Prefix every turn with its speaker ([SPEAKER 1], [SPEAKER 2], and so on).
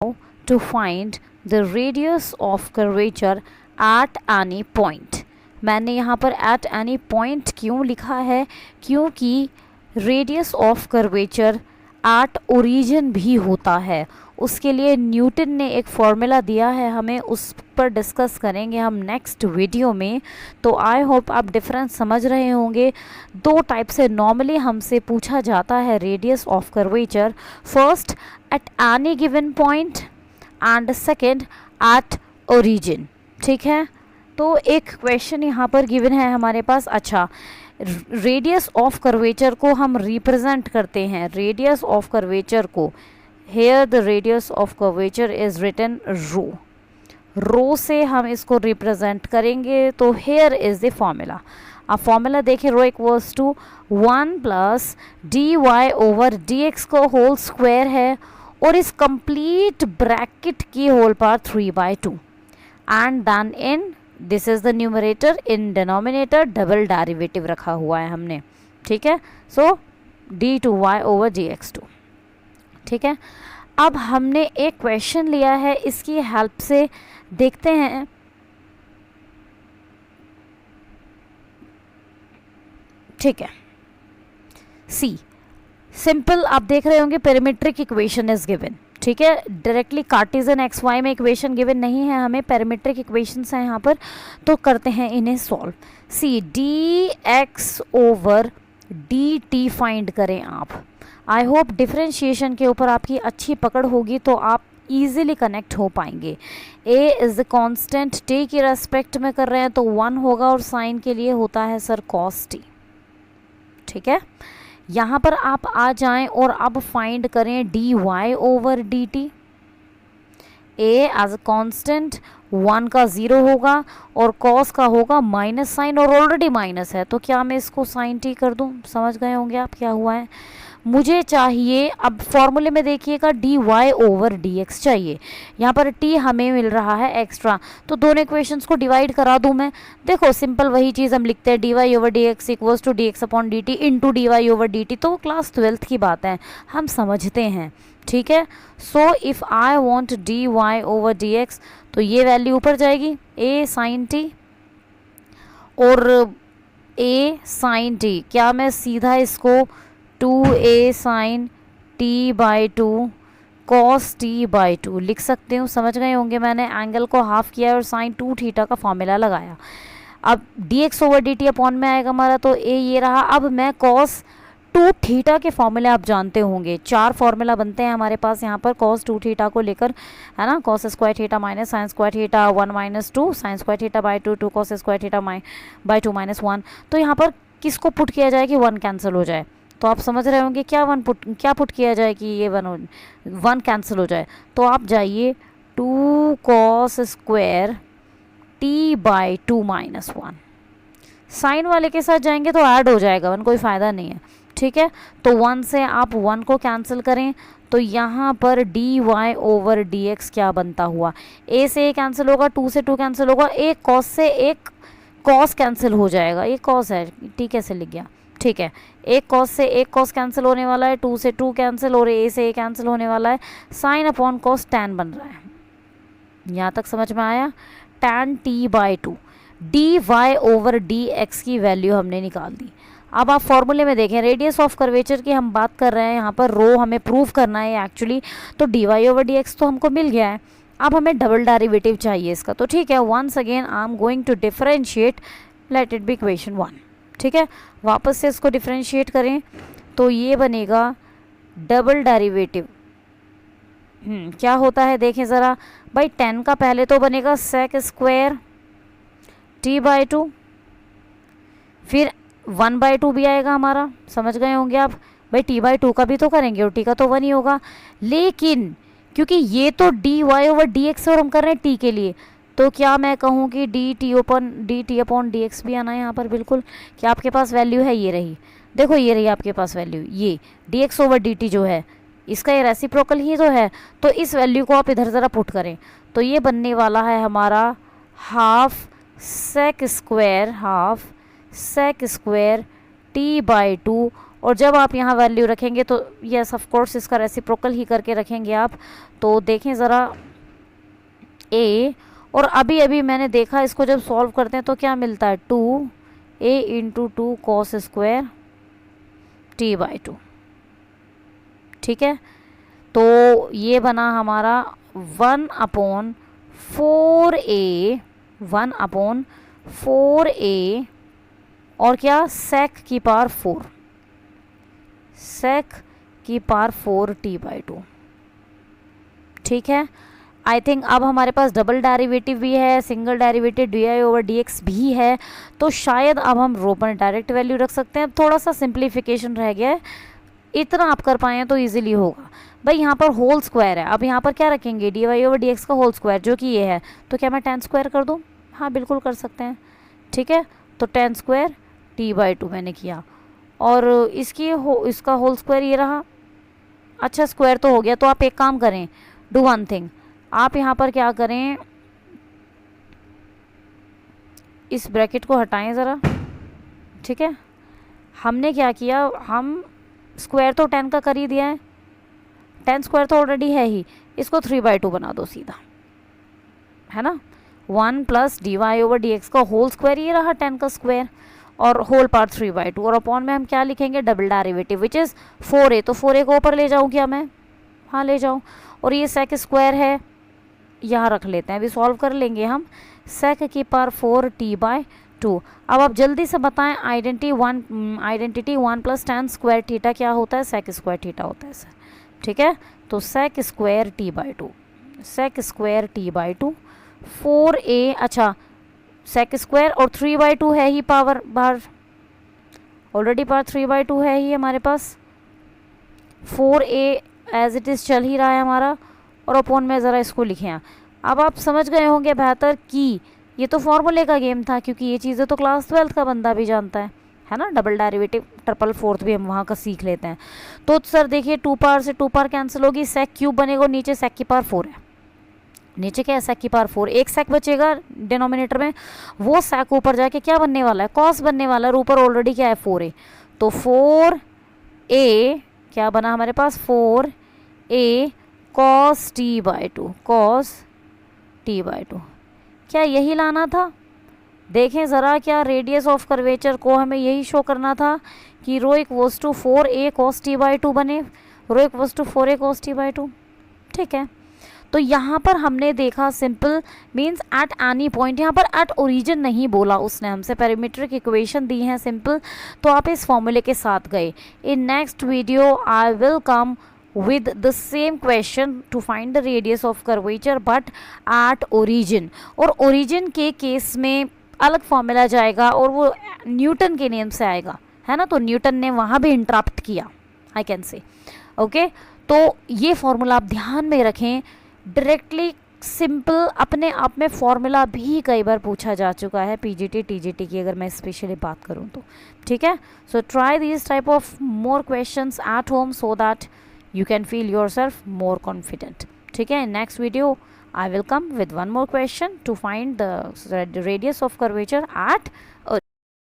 [SPEAKER 1] to find the radius of curvature at any point. मैंने यहाँ पर at any point क्यों लिखा है, क्योंकि radius of curvature at origin भी होता है। उसके लिए न्यूटन ने एक फॉर्मूला दिया है हमें, उस पर डिस्कस करेंगे हम नेक्स्ट वीडियो में। तो आई होप आप डिफरेंस समझ रहे होंगे। दो टाइप से नॉर्मली हमसे पूछा जाता है radius of curvature, first at any given point and second at origin. ठीक है, तो एक क्वेश्चन यहाँ पर गिवन है हमारे पास। अच्छा, रेडियस ऑफ कर्वेचर को हम रिप्रेजेंट करते हैं, रेडियस ऑफ कर्वेचर को, here the radius of curvature is written rho, rho से हम इसको रिप्रेजेंट करेंगे। तो हेयर इज द फॉर्मूला। अब फॉर्मूला देखिए, rho equals to 1 plus d y over d x को होल स्क्वायर है, और इस कंप्लीट ब्रैकेट की whole power 3/2 and then in this is the numerator, in denominator double derivative रखा हुआ है हमने। ठीक है, सो d2y ओवर dx2। ठीक है, अब हमने एक क्वेश्चन लिया है, इसकी हेल्प से देखते हैं। ठीक है, सी सिंपल, आप देख रहे होंगे पेरीमेट्रिक इक्वेशन इज गिवन। ठीक है, डायरेक्टली कार्टेशियन एक्स वाई में इक्वेशन गिवन नहीं है हमें, पैरामीट्रिक इक्वेशंस हैं यहाँ पर, तो करते हैं इन्हें solve. See d x over d t find करें आप। आई होप डिफरेंशिएशन के ऊपर आपकी अच्छी पकड़ होगी, तो आप ईजिली कनेक्ट हो पाएंगे। A is the constant, T की रेस्पेक्ट में कर रहे हैं तो 1 होगा, और साइन के लिए होता है सर कॉस टी। ठीक है, यहाँ पर आप आ जाएं और अब फाइंड करें d y over d t. A as a constant 1 का 0 होगा, और कॉस का होगा माइनस साइन, और ऑलरेडी माइनस है, तो क्या मैं इसको साइन टी कर दूँ? समझ गए होंगे आप क्या हुआ है। मुझे चाहिए, अब फॉर्मूले में देखिएगा, d y over d x चाहिए। यहाँ पर टी हमें मिल रहा है एक्स्ट्रा, तो दोनों इक्वेशंस को डिवाइड करा दूँ मैं। देखो सिंपल वही चीज़ हम लिखते हैं, d y over d x equals to d x upon d t into d y over d t. तो क्लास 12th की बात है, हम समझते हैं। ठीक है, so if I want d y over d x, तो ये वैल्यू ऊपर जाएगी, ए साइन टी और ए साइन टी। क्या मैं सीधा इसको 2a sine t by 2 cos t by 2 लिख सकते हूँ? समझ गए होंगे, मैंने एंगल को हाफ किया और साइन 2 थीटा का फॉर्मूला लगाया। अब dx ओवर dt अपॉन में आएगा हमारा, तो a ये रहा। अब मैं कॉस 2 थीटा के फॉर्मूले आप जानते होंगे, 4 फॉर्मूला बनते हैं हमारे पास यहाँ पर कॉस 2 थीटा को लेकर, है ना। Cos square theta minus sine square theta 1 minus 2 sine square theta by 2 2 cos square theta by 2 minus 1। तो यहाँ पर किसको पुट किया जाए कि 1 कैंसिल हो जाए? तो आप समझ रहे होंगे क्या पुट किया जाए कि ये 1 कैंसिल हो जाए। तो आप जाइए 2 cos square t by 2 minus 1, sine वाले के साथ जाएंगे तो ऐड हो जाएगा 1, कोई फ़ायदा नहीं है। ठीक है, तो 1 से आप 1 को कैंसिल करें, तो यहाँ पर d y over d x क्या बनता हुआ, ए से ए कैंसिल होगा, 2 से 2 कैंसिल होगा, एक कॉस से एक कॉस कैंसिल हो जाएगा, एक कॉस है, टी कैसे लिख गया। ठीक है, एक कॉस से एक कॉस कैंसिल होने वाला है, 2 से 2 कैंसिल, और ए से ए कैंसिल होने वाला है, साइन अपॉन कॉस टैन बन रहा है। यहाँ तक समझ में आया? Tan t by 2, d y over d x की वैल्यू हमने निकाल दी। अब आप फॉर्मूले में देखें, रेडियस ऑफ कर्वेचर की हम बात कर रहे हैं, यहाँ पर रो हमें प्रूव करना है एक्चुअली, तो d y over d x तो हमको मिल गया है। अब हमें डबल डेरिवेटिव चाहिए इसका, तो ठीक है, once again I am going to differentiate, let it be equation 1। ठीक है, वापस से इसको डिफरेंशिएट करें, तो ये बनेगा डबल डेरिवेटिव। क्या होता है देखें ज़रा भाई, 10 का पहले तो बनेगा सेक स्क्वायर टी बाई 2, फिर 1/2 भी आएगा हमारा, समझ गए होंगे आप। भाई टी बाई 2 का भी तो करेंगे, और टी का तो 1 ही होगा, लेकिन क्योंकि ये तो d y over d x और हम कर रहे हैं टी के लिए, तो क्या मैं कहूँ कि D T upon D x भी आना है यहाँ पर? बिल्कुल। क्या आपके पास वैल्यू है? ये रही, देखो ये रही आपके पास वैल्यू, ये D x over d T जो है, इसका ये रेसिप्रोकल ही तो है। तो इस वैल्यू को आप इधर ज़रा पुट करें, तो ये बनने वाला है हमारा half sec square t by 2 और जब आप यहाँ वैल्यू रखेंगे तो यस ऑफ कोर्स इसका रेसिप्रोकल ही करके रखेंगे आप। तो देखें ज़रा ए, और अभी अभी मैंने देखा इसको जब सॉल्व करते हैं तो क्या मिलता है 2a into 2 cos square t/2। ठीक है, तो ये बना हमारा 1/4a और क्या sec की पावर 4 t/2। ठीक है, आई थिंक अब हमारे पास डबल डेरिवेटिव भी है, सिंगल डेरिवेटिव dy/dx भी है, तो शायद अब हम रो पर डायरेक्ट वैल्यू रख सकते हैं। अब थोड़ा सा सिंप्लीफिकेशन रह गया है, इतना आप कर पाए तो इजीली होगा। भाई यहाँ पर होल स्क्वायर है, अब यहाँ पर क्या रखेंगे dy/dx का होल स्क्वायर जो कि ये है, तो क्या मैं tan स्क्वायर कर दूँ? हाँ बिल्कुल कर सकते हैं। ठीक है, तो tan स्क्वायर t/2 मैंने किया, और इसका होल स्क्वायर ये रहा। अच्छा स्क्वायर तो हो गया, तो आप एक काम करें, डू वन थिंग, आप यहाँ पर क्या करें, इस ब्रैकेट को हटाएं ज़रा। ठीक है, हमने क्या किया, हम स्क्वायर तो 10 का कर ही दिया है, 10 स्क्वायर तो ऑलरेडी है ही, इसको 3/2 बना दो सीधा, है ना। 1 प्लस dy/dx का होल स्क्वायर ये रहा 10 का स्क्वायर, और होल पार्ट 3/2, और अपॉन में हम क्या लिखेंगे double derivative which is 4a, तो 4a को ऊपर ले जाऊँ क्या मैं? हाँ ले जाऊँ। और ये sec स्क्वायर है, यहाँ रख लेते हैं, अभी सॉल्व कर लेंगे हम, sec की पावर 4 t/2। अब आप जल्दी से बताएं, identity 1 plus tan square theta क्या होता है? sec स्क्वायर थीटा होता है सर। ठीक है, तो sec स्क्वायर t/2 4a, अच्छा sec स्क्वायर और 3/2 है ही पावर बाहर, ऑलरेडी पावर 3/2 है ही हमारे पास, 4a एज इट इज़ चल ही रहा है हमारा, और अपॉन में ज़रा इसको लिखें। अब आप समझ गए होंगे बेहतर कि ये तो फॉर्मूले का गेम था, क्योंकि ये चीज़ें तो क्लास 12th का बंदा भी जानता है ना। डबल डेरिवेटिव ट्रिपल फोर्थ भी हम वहाँ का सीख लेते हैं। तो सर देखिए 2 पावर से 2 पावर कैंसिल होगी, sec क्यूब बनेगा, नीचे sec की पावर 4 है, नीचे क्या है sec की पावर 4, एक sec बचेगा डिनोमिनेटर में, वो sec ऊपर जाके क्या बनने वाला है? cos बनने वाला है, और ऊपर ऑलरेडी क्या है 4a, तो 4a क्या बना हमारे पास 4a cos t/2 क्या यही लाना था? देखें ज़रा, क्या रेडियस ऑफ कर्वेचर को हमें यही शो करना था कि रो equals to 4a cos t/2 बने, रो equals to 4a cos t/2। ठीक है, तो यहाँ पर हमने देखा simple means at any point, यहाँ पर एट ओरिजिन नहीं बोला उसने हमसे, पैरामीट्रिक इक्वेशन दी हैं सिंपल, तो आप इस फॉर्मूले के साथ गए। In next video I will come with the same question to find the radius of curvature but at origin, और origin के केस में अलग फॉर्मूला जाएगा, और वो न्यूटन के नेम से आएगा, है ना। तो न्यूटन ने वहाँ भी इंटरप्ट किया, आई कैन से। ओके, तो ये फॉर्मूला आप ध्यान में रखें, डायरेक्टली सिंपल अपने आप में फॉर्मूला भी कई बार पूछा जा चुका है पीजीटी टीजीटी की, अगर मैं स्पेशली बात करूँ तो। ठीक है, so try this type of more questions at home so that you can feel yourself more confident. ठीक है, in next video I will come with one more question to find the radius of curvature at